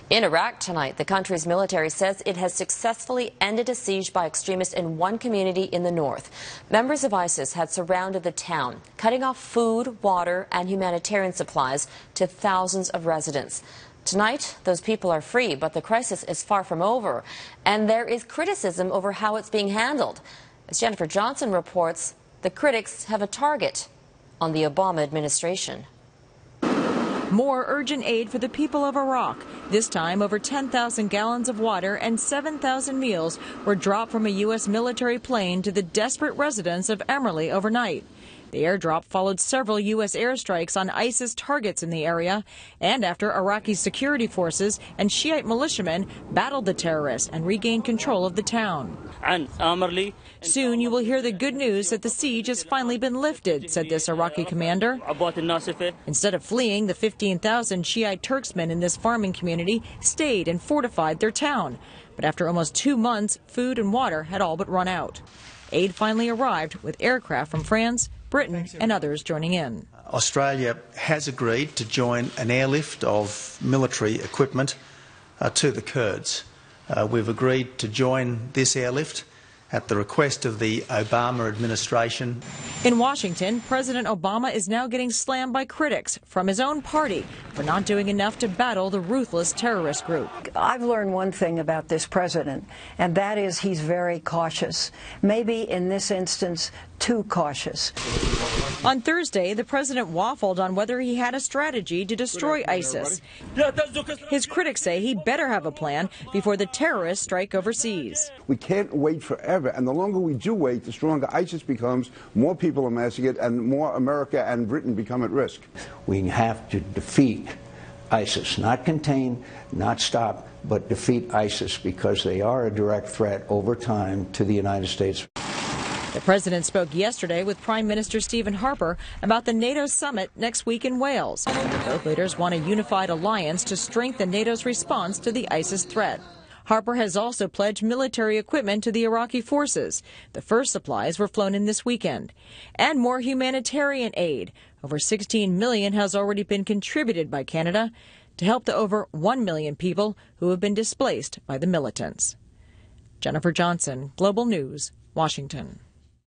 In Iraq tonight, the country's military says it has successfully ended a siege by extremists in one community in the north. Members of ISIS had surrounded the town, cutting off food, water, and humanitarian supplies to thousands of residents. Tonight, those people are free, but the crisis is far from over, and there is criticism over how it's being handled. As Jennifer Johnson reports, the critics have a target on the Obama administration. More urgent aid for the people of Iraq. This time, over 10,000 gallons of water and 7,000 meals were dropped from a U.S. military plane to the desperate residents of Amirli overnight. The airdrop followed several U.S. airstrikes on ISIS targets in the area, and after Iraqi security forces and Shiite militiamen battled the terrorists and regained control of the town. Soon you will hear the good news that the siege has finally been lifted, said this Iraqi commander. Instead of fleeing, the 15,000 Shiite Turksmen in this farming community stayed and fortified their town. But after almost 2 months, food and water had all but run out. Aid finally arrived with aircraft from France, Britain and others joining in. Australia has agreed to join an airlift of military equipment to the Kurds. We've agreed to join this airlift at the request of the Obama administration. In Washington, President Obama is now getting slammed by critics from his own party for not doing enough to battle the ruthless terrorist group. I've learned one thing about this president, and that is he's very cautious. Maybe in this instance, too cautious. On Thursday, the president waffled on whether he had a strategy to destroy ISIS. His critics say he better have a plan before the terrorists strike overseas. We can't wait forever, and the longer we do wait, the stronger ISIS becomes, more people are massacred, and more America and Britain become at risk. We have to defeat ISIS, not contain, not stop, but defeat ISIS, because they are a direct threat over time to the United States. The president spoke yesterday with Prime Minister Stephen Harper about the NATO summit next week in Wales. Both leaders want a unified alliance to strengthen NATO's response to the ISIS threat. Harper has also pledged military equipment to the Iraqi forces. The first supplies were flown in this weekend. And more humanitarian aid. Over $16 million has already been contributed by Canada to help the over 1 million people who have been displaced by the militants. Jennifer Johnson, Global News, Washington.